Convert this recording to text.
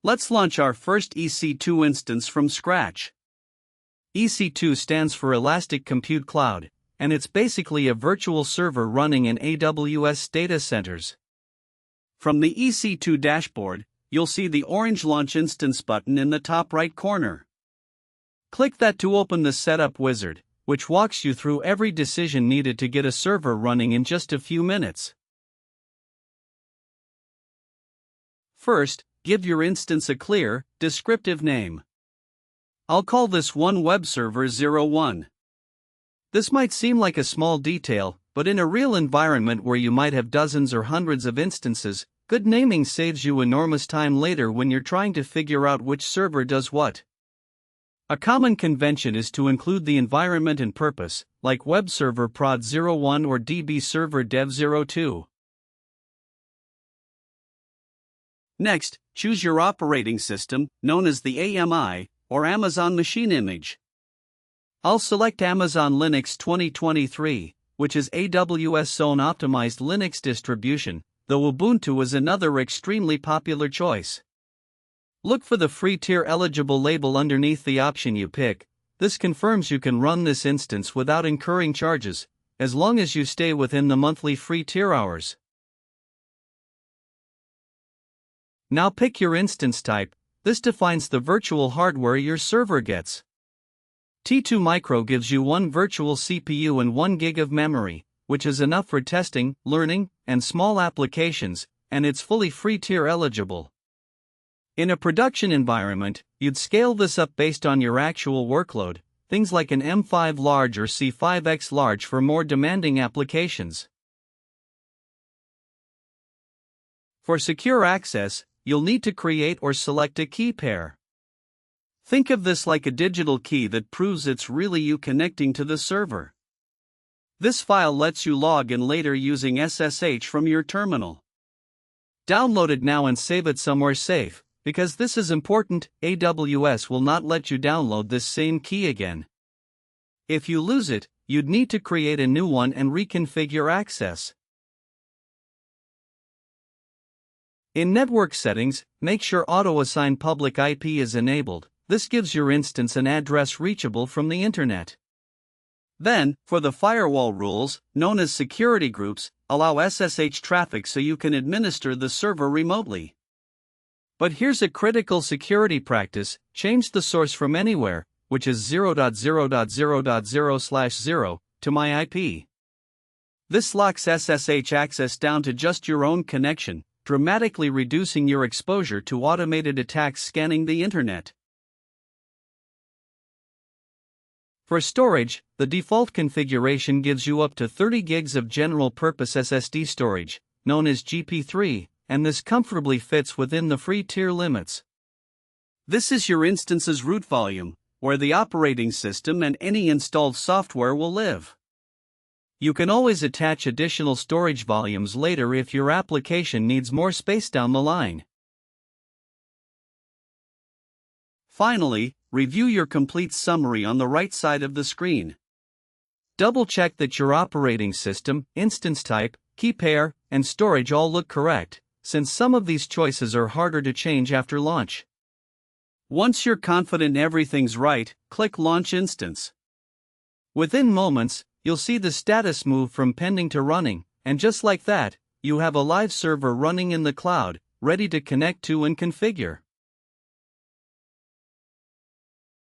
Let's launch our first EC2 instance from scratch. EC2 stands for Elastic Compute Cloud, and it's basically a virtual server running in AWS data centers. From the EC2 dashboard, you'll see the orange Launch Instance button in the top right corner. Click that to open the Setup wizard, which walks you through every decision needed to get a server running in just a few minutes. First, give your instance a clear, descriptive name. I'll call this one Web Server 01. This might seem like a small detail, but in a real environment where you might have dozens or hundreds of instances, good naming saves you enormous time later when you're trying to figure out which server does what. A common convention is to include the environment and purpose, like Web Server Prod 01 or DB Server Dev 02. Next, choose your operating system, known as the AMI, or Amazon Machine Image. I'll select Amazon Linux 2023, which is AWS' own optimized Linux distribution, though Ubuntu is another extremely popular choice. Look for the free tier eligible label underneath the option you pick. This confirms you can run this instance without incurring charges, as long as you stay within the monthly free tier hours. Now pick your instance type. This defines the virtual hardware your server gets. T2 Micro gives you one virtual CPU and 1 gig of memory, which is enough for testing, learning, and small applications, and it's fully free tier eligible. In a production environment, you'd scale this up based on your actual workload, things like an M5 large or C5X large for more demanding applications. For secure access, you'll need to create or select a key pair. Think of this like a digital key that proves it's really you connecting to the server. This file lets you log in later using SSH from your terminal. Download it now and save it somewhere safe, because this is important. AWS will not let you download this same key again. If you lose it, you'd need to create a new one and reconfigure access. In network settings, make sure auto-assign public IP is enabled. This gives your instance an address reachable from the internet. Then, for the firewall rules, known as security groups, allow SSH traffic so you can administer the server remotely. But here's a critical security practice: change the source from anywhere, which is 0.0.0.0/0, to my IP. This locks SSH access down to just your own connection, dramatically reducing your exposure to automated attacks scanning the internet. For storage, the default configuration gives you up to 30 gigs of general-purpose SSD storage, known as GP3, and this comfortably fits within the free tier limits. This is your instance's root volume, where the operating system and any installed software will live. You can always attach additional storage volumes later if your application needs more space down the line. Finally, review your complete summary on the right side of the screen. Double-check that your operating system, instance type, key pair, and storage all look correct, since some of these choices are harder to change after launch. Once you're confident everything's right, click Launch Instance. Within moments, you'll see the status move from pending to running, and just like that, you have a live server running in the cloud, ready to connect to and configure.